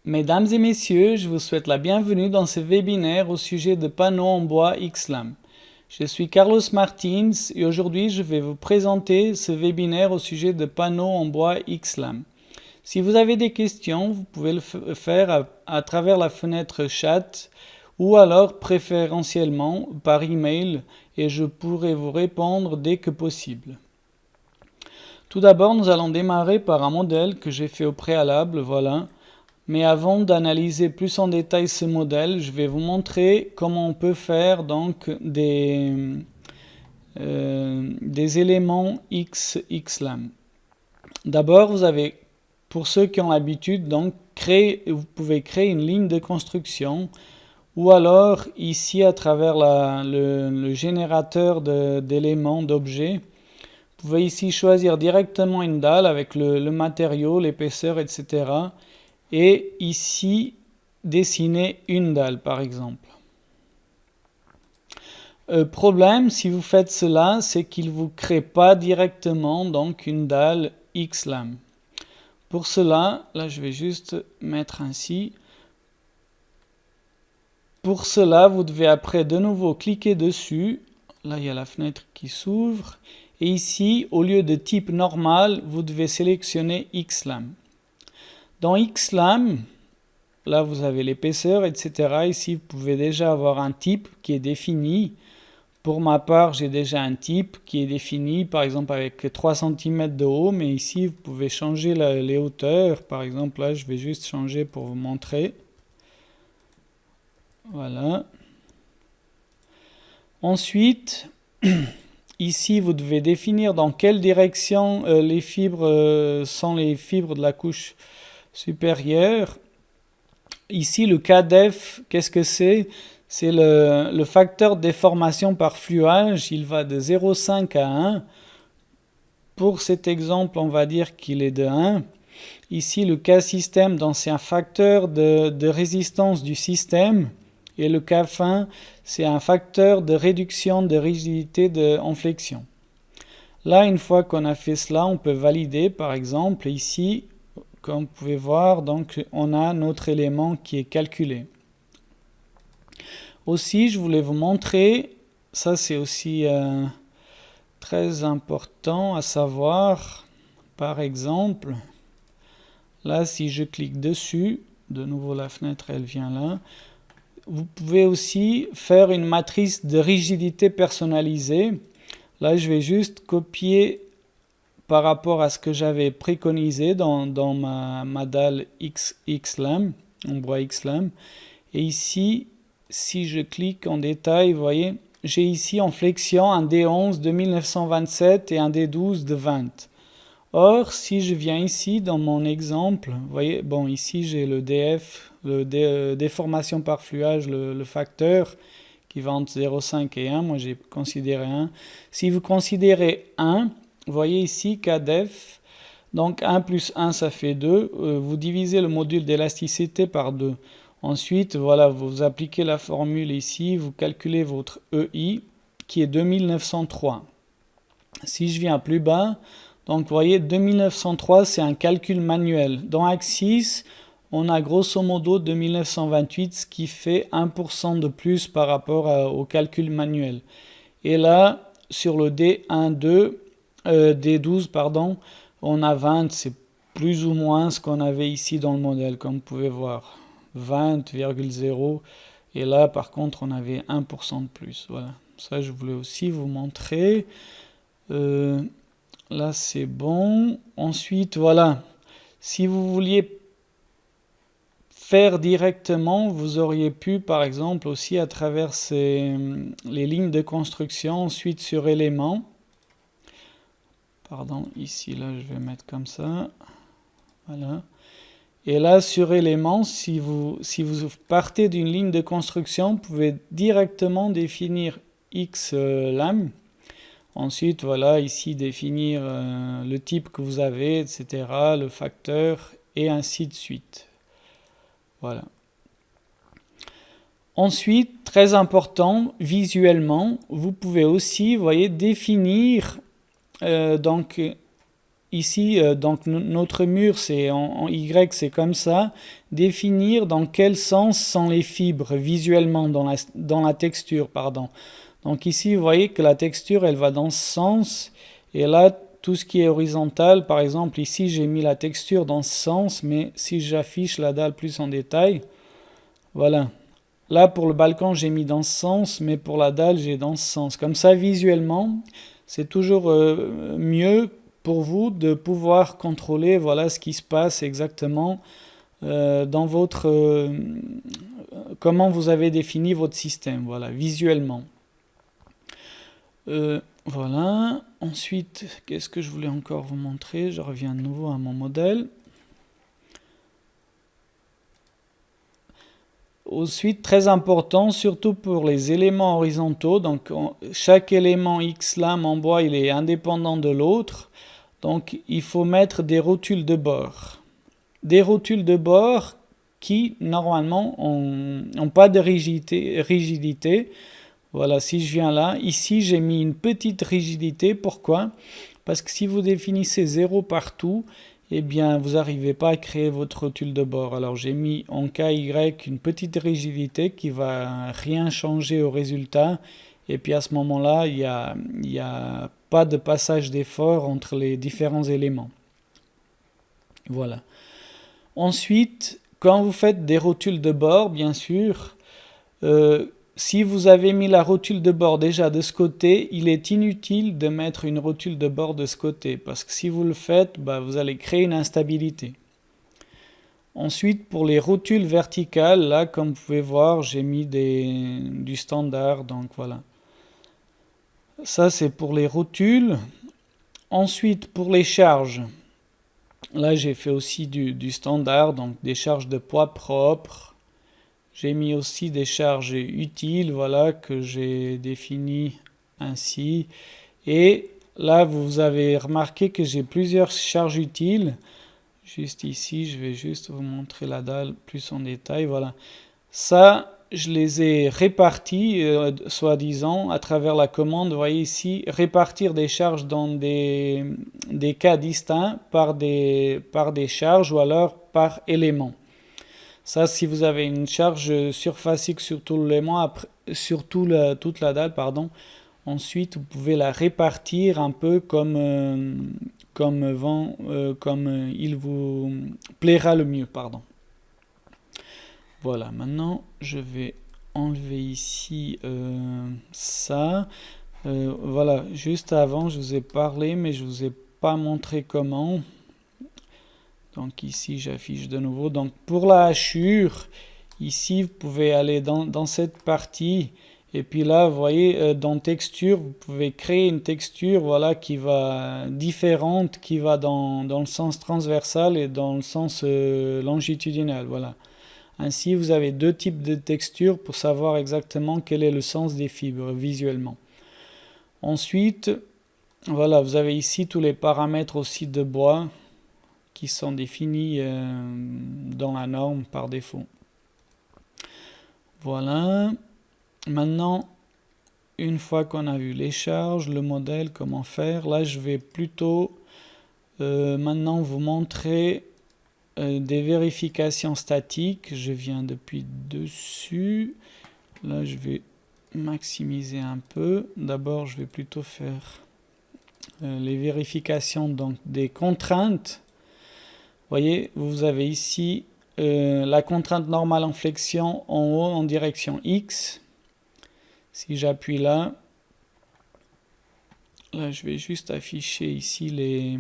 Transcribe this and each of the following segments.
Mesdames et messieurs, je vous souhaite la bienvenue dans ce webinaire au sujet de panneaux en bois XLAM. Je suis Carlos Martins et aujourd'hui je vais vous présenter ce webinaire au sujet de panneaux en bois XLAM. Si vous avez des questions, vous pouvez le faire à travers la fenêtre chat ou alors préférentiellement par email et je pourrai vous répondre dès que possible. Tout d'abord, nous allons démarrer par un modèle que j'ai fait au préalable, voilà. Mais avant d'analyser plus en détail ce modèle, je vais vous montrer comment on peut faire donc des éléments XLAM. D'abord, pour ceux qui ont l'habitude, donc vous pouvez créer une ligne de construction ou alors ici à travers le générateur d'éléments, d'objets. Vous pouvez ici choisir directement une dalle avec le matériau, l'épaisseur, etc. Et ici, dessiner une dalle, par exemple. Problème, si vous faites cela, c'est qu'il ne vous crée pas directement donc une dalle XLAM. Pour cela, là je vais juste mettre ainsi. Pour cela, vous devez après de nouveau cliquer dessus. Là, il y a la fenêtre qui s'ouvre. Et ici, au lieu de type normal, vous devez sélectionner XLAM. Dans XLAM, là, vous avez l'épaisseur, etc. Ici, vous pouvez déjà avoir un type qui est défini. Pour ma part, j'ai déjà un type qui est défini, par exemple avec 3 cm de haut. Mais ici, vous pouvez changer les hauteurs. Par exemple, là, je vais juste changer pour vous montrer. Voilà. Ensuite, ici, vous devez définir dans quelle direction les fibres sont les fibres de la couche supérieure. Ici, le KDEF, qu'est-ce que c'est? C'est le facteur de déformation par fluage. Il va de 0,5 à 1. Pour cet exemple, on va dire qu'il est de 1. Ici, le K-système, c'est un facteur de résistance du système. Et le K fin, c'est un facteur de réduction de rigidité en flexion. Là, une fois qu'on a fait cela, on peut valider, par exemple, ici, comme vous pouvez voir, donc on a notre élément qui est calculé. Aussi, je voulais vous montrer, ça c'est aussi très important à savoir, par exemple, là si je clique dessus, de nouveau la fenêtre elle vient là, vous pouvez aussi faire une matrice de rigidité personnalisée. Là, je vais juste copier par rapport à ce que j'avais préconisé dans ma dalle XLAM, en bois XLAM. Et ici, si je clique en détail, vous voyez, j'ai ici en flexion un D11 de 1927 et un D12 de 20. Or, si je viens ici dans mon exemple, vous voyez, bon, ici j'ai le DF, déformation par fluage, le facteur qui va entre 0,5 et 1. Moi, j'ai considéré 1. Si vous considérez 1, vous voyez ici KDEF, donc 1 plus 1, ça fait 2. Vous divisez le module d'élasticité par 2. Ensuite, voilà, vous appliquez la formule ici, vous calculez votre EI, qui est 2903. Si je viens plus bas, donc vous voyez, 2903, c'est un calcul manuel. Dans Axis, on a grosso modo 2928, ce qui fait 1% de plus par rapport au calcul manuel. Et là, sur le D12, pardon, on a 20, c'est plus ou moins ce qu'on avait ici dans le modèle, comme vous pouvez voir. 20,0. Et là, par contre, on avait 1% de plus. Voilà. Ça, je voulais aussi vous montrer. Là, c'est bon. Ensuite, voilà. Si vous vouliez faire directement, vous auriez pu, par exemple, aussi à travers les lignes de construction, ensuite sur éléments. Pardon, ici, là, je vais mettre comme ça. Voilà. Et là, sur éléments, si vous partez d'une ligne de construction, vous pouvez directement définir XLAM. Ensuite, voilà, ici, définir le type que vous avez, etc., le facteur, et ainsi de suite. Voilà. Ensuite, très important, visuellement, vous pouvez aussi, vous voyez, définir donc ici, donc notre mur, c'est en Y, c'est comme ça. Définir dans quel sens sont les fibres visuellement dans la texture, pardon. Donc ici, vous voyez que la texture, elle va dans ce sens. Et là, tout ce qui est horizontal, par exemple, ici, j'ai mis la texture dans ce sens. Mais si j'affiche la dalle plus en détail, voilà. Là, pour le balcon, j'ai mis dans ce sens, mais pour la dalle, j'ai dans ce sens. Comme ça, visuellement, c'est toujours mieux pour vous de pouvoir contrôler, voilà, ce qui se passe exactement dans votre... comment vous avez défini votre système, voilà, visuellement. Voilà. Ensuite, qu'est-ce que je voulais encore vous montrer? Je reviens de nouveau à mon modèle. Ensuite, très important, surtout pour les éléments horizontaux. Donc, chaque élément X-Lam en bois, il est indépendant de l'autre. Donc, il faut mettre des rotules de bord. Des rotules de bord qui, normalement, n'ont pas de rigidité. Voilà, si je viens là, ici, j'ai mis une petite rigidité. Pourquoi? Parce que si vous définissez 0 partout, eh bien, vous n'arrivez pas à créer votre rotule de bord. Alors, j'ai mis en KY une petite rigidité qui ne va rien changer au résultat. Et puis, à ce moment-là, il n'y a pas de passage d'effort entre les différents éléments. Voilà. Ensuite, quand vous faites des rotules de bord, bien sûr, si vous avez mis la rotule de bord déjà de ce côté, il est inutile de mettre une rotule de bord de ce côté, parce que si vous le faites, vous allez créer une instabilité. Ensuite, pour les rotules verticales, là, comme vous pouvez voir, j'ai mis du standard, donc voilà. Ça, c'est pour les rotules. Ensuite, pour les charges, là, j'ai fait aussi du standard, donc des charges de poids propres. J'ai mis aussi des charges utiles, voilà, que j'ai définies ainsi. Et là, vous avez remarqué que j'ai plusieurs charges utiles. Juste ici, je vais juste vous montrer la dalle plus en détail. Voilà. Ça, je les ai répartis, soi-disant, à travers la commande. Vous voyez ici, répartir des charges dans des cas distincts par des charges ou alors par élément. Ça, si vous avez une charge surfacique sur tout l'élément, sur toute la dalle, pardon, ensuite vous pouvez la répartir un peu comme il vous plaira le mieux, pardon. Voilà, maintenant je vais enlever ici ça. Voilà, juste avant je vous ai parlé, mais je vous ai pas montré comment. Donc ici, j'affiche de nouveau. Donc pour la hachure, ici, vous pouvez aller dans cette partie. Et puis là, vous voyez, dans texture, vous pouvez créer une texture, voilà, qui va différente, qui va dans le sens transversal et dans le sens longitudinal. Voilà. Ainsi, vous avez deux types de textures pour savoir exactement quel est le sens des fibres visuellement. Ensuite, voilà, vous avez ici tous les paramètres aussi de bois qui sont définis dans la norme par défaut. Voilà. Maintenant, une fois qu'on a vu les charges, le modèle, comment faire, là je vais plutôt maintenant vous montrer des vérifications statiques. Je viens depuis dessus. Là je vais maximiser un peu. D'abord je vais plutôt faire les vérifications donc des contraintes. Vous voyez, vous avez ici la contrainte normale en flexion en haut en direction X. Si j'appuie là, je vais juste afficher ici les...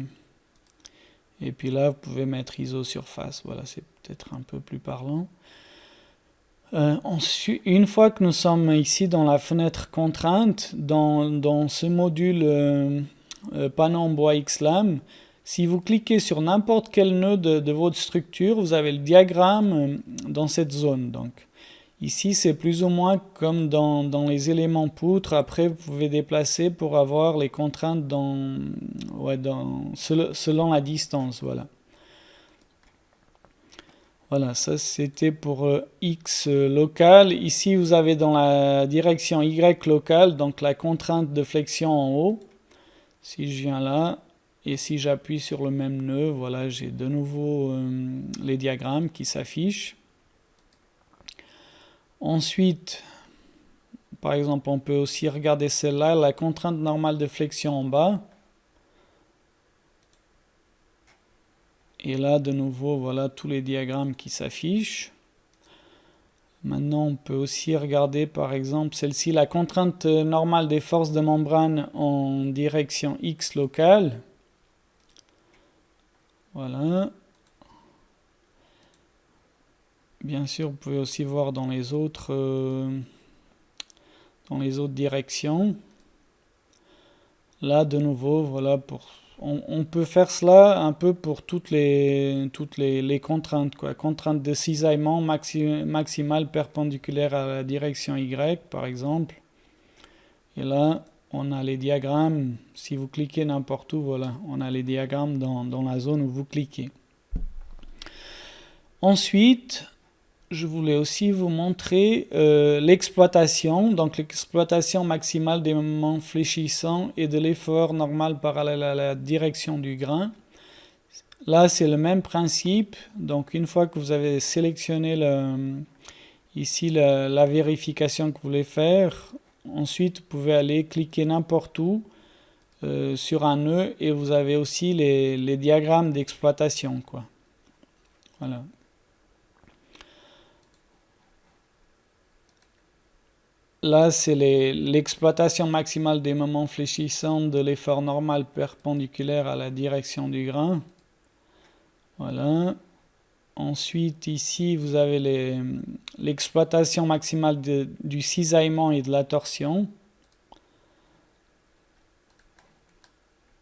Et puis là, vous pouvez mettre ISO surface. Voilà, c'est peut-être un peu plus parlant. Ensuite, une fois que nous sommes ici dans la fenêtre contrainte, dans ce module panneau en bois X-Lam, si vous cliquez sur n'importe quel nœud de votre structure, vous avez le diagramme dans cette zone. Donc, ici, c'est plus ou moins comme dans les éléments poutres. Après, vous pouvez déplacer pour avoir les contraintes selon la distance. Voilà. Voilà, ça c'était pour X local. Ici, vous avez dans la direction Y locale, donc la contrainte de flexion en haut. Si je viens là, Et si j'appuie sur le même nœud, voilà, j'ai de nouveau les diagrammes qui s'affichent. Ensuite, par exemple, on peut aussi regarder celle-là, la contrainte normale de flexion en bas. Et là, de nouveau, voilà tous les diagrammes qui s'affichent. Maintenant, on peut aussi regarder, par exemple, celle-ci, la contrainte normale des forces de membrane en direction X locale. Voilà. Bien sûr, vous pouvez aussi voir dans les autres directions. Là, de nouveau, voilà, on peut faire cela un peu pour toutes les contraintes, quoi. Contrainte de cisaillement maximale perpendiculaire à la direction Y, par exemple. Et là, on a les diagrammes. Si vous cliquez n'importe où, voilà, on a les diagrammes dans la zone où vous cliquez. Ensuite, je voulais aussi vous montrer l'exploitation, donc l'exploitation maximale des moments fléchissants et de l'effort normal parallèle à la direction du grain. Là, c'est le même principe. Donc, une fois que vous avez sélectionné ici la vérification que vous voulez faire, ensuite, vous pouvez aller cliquer n'importe où sur un nœud et vous avez aussi les diagrammes d'exploitation, quoi. Voilà. Là, c'est l'exploitation maximale des moments fléchissants de l'effort normal perpendiculaire à la direction du grain. Voilà. Ensuite, ici, vous avez l'exploitation maximale du cisaillement et de la torsion.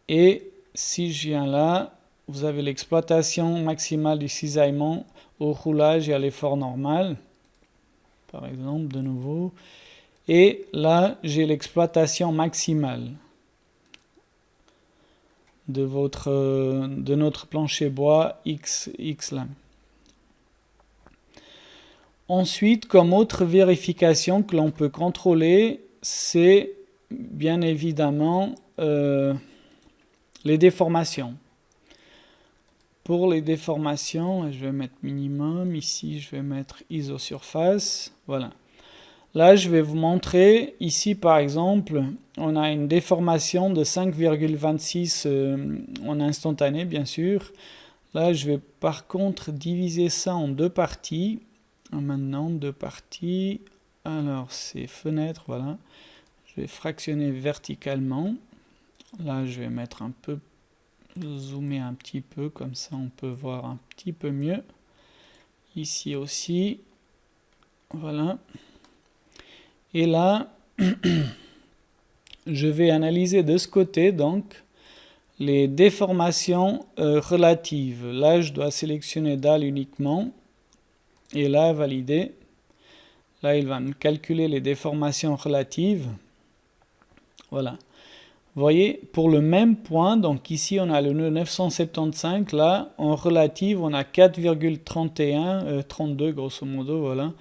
Et si je viens là, vous avez l'exploitation maximale du cisaillement au roulage et à l'effort normal. Par exemple, de nouveau. Et là, j'ai l'exploitation maximale de notre plancher bois X lame. Ensuite, comme autre vérification que l'on peut contrôler, c'est bien évidemment les déformations. Pour les déformations, je vais mettre minimum. Ici, je vais mettre isosurface. Voilà. Là, je vais vous montrer, ici par exemple, on a une déformation de 5,26 en instantané, bien sûr. Là, je vais par contre diviser ça en deux parties. Maintenant, deux parties. Alors, c'est fenêtre, voilà. Je vais fractionner verticalement. Là, je vais mettre un peu, zoomer un petit peu, comme ça on peut voir un petit peu mieux. Ici aussi. Voilà. Et là, je vais analyser de ce côté, donc, les déformations relatives. Là, je dois sélectionner dalle uniquement. Et là, valider. Là, il va me calculer les déformations relatives. Voilà. Vous voyez, pour le même point, donc ici, on a le nœud 975. Là, en relative, on a 4,31, 32 grosso modo, voilà.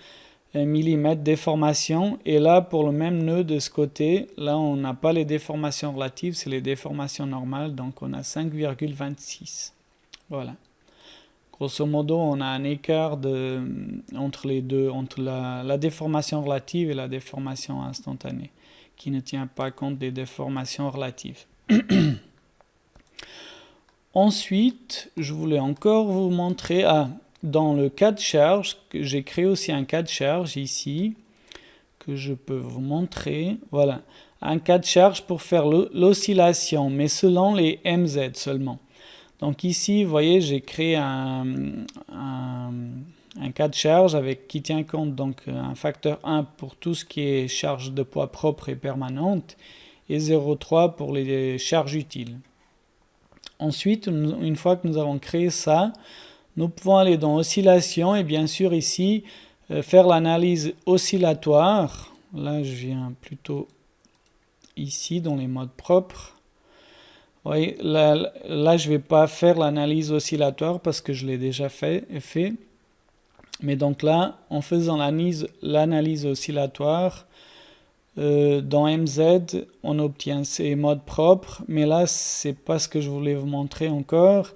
Millimètres déformation, et là pour le même nœud de ce côté, là on n'a pas les déformations relatives, c'est les déformations normales, donc on a 5,26. Voilà. Grosso modo, on a un écart entre les deux, entre la déformation relative et la déformation instantanée, qui ne tient pas compte des déformations relatives. Ensuite, je voulais encore vous montrer, dans le cas de charge, j'ai créé aussi un cas de charge ici, que je peux vous montrer. Voilà, un cas de charge pour faire l'oscillation, mais selon les MZ seulement. Donc ici, vous voyez, j'ai créé un cas de charge qui tient compte donc un facteur 1 pour tout ce qui est charge de poids propre et permanente, et 0,3 pour les charges utiles. Ensuite, une fois que nous avons créé ça, nous pouvons aller dans oscillation et bien sûr ici faire l'analyse oscillatoire. Là, je viens plutôt ici dans les modes propres. Vous voyez, là je ne vais pas faire l'analyse oscillatoire parce que je l'ai déjà fait. Mais donc là, en faisant l'analyse oscillatoire, Dans MZ, on obtient ces modes propres, mais là, c'est pas ce que je voulais vous montrer encore.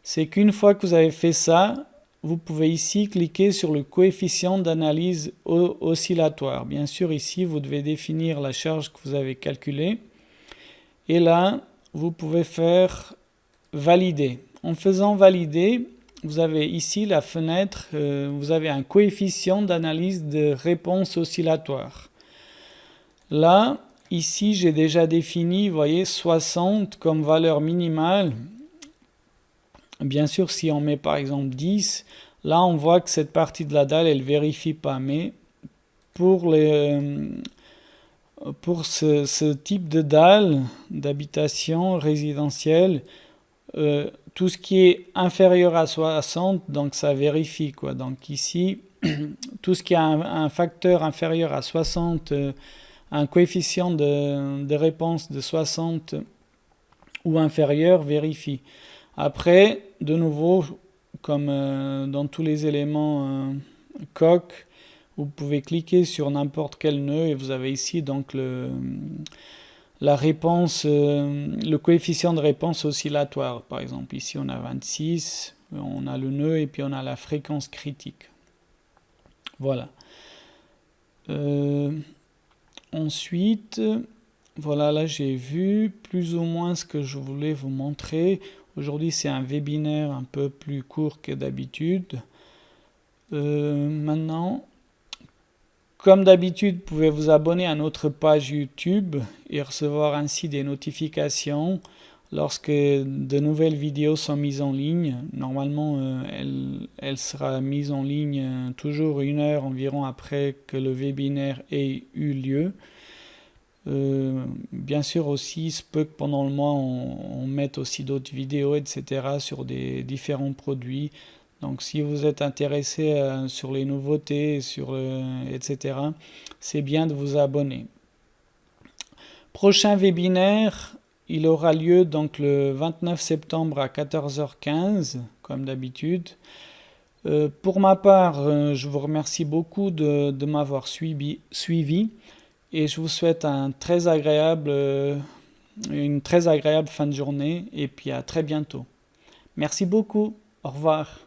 C'est qu'une fois que vous avez fait ça, vous pouvez ici cliquer sur le coefficient d'analyse oscillatoire. Bien sûr, ici, vous devez définir la charge que vous avez calculée. Et là, vous pouvez faire valider. En faisant valider, vous avez ici la fenêtre, vous avez un coefficient d'analyse de réponse oscillatoire. Là, ici, j'ai déjà défini, vous voyez, 60 comme valeur minimale. Bien sûr, si on met par exemple 10, là, on voit que cette partie de la dalle, elle ne vérifie pas. Mais pour ce type de dalle d'habitation résidentielle, tout ce qui est inférieur à 60, donc ça vérifie, quoi. Donc ici, tout ce qui a un facteur inférieur à 60, un coefficient de réponse de 60 ou inférieur, vérifie. Après, de nouveau, comme dans tous les éléments coq, vous pouvez cliquer sur n'importe quel nœud et vous avez ici donc la réponse, le coefficient de réponse oscillatoire. Par exemple, ici on a 26, on a le nœud et puis on a la fréquence critique. Voilà. Ensuite, voilà, là j'ai vu plus ou moins ce que je voulais vous montrer. Aujourd'hui, c'est un webinaire un peu plus court que d'habitude. Maintenant, comme d'habitude, vous pouvez vous abonner à notre page YouTube et recevoir ainsi des notifications lorsque de nouvelles vidéos sont mises en ligne. Normalement, elle sera mise en ligne toujours 1 heure environ après que le webinaire ait eu lieu. Bien sûr aussi, il se peut que pendant le mois, on mette aussi d'autres vidéos, etc. sur des différents produits. Donc si vous êtes intéressé sur les nouveautés, etc., c'est bien de vous abonner. Prochain webinaire, il aura lieu donc le 29 septembre à 14h15, comme d'habitude. Pour ma part, je vous remercie beaucoup de m'avoir suivi et je vous souhaite une très agréable fin de journée et puis à très bientôt. Merci beaucoup. Au revoir.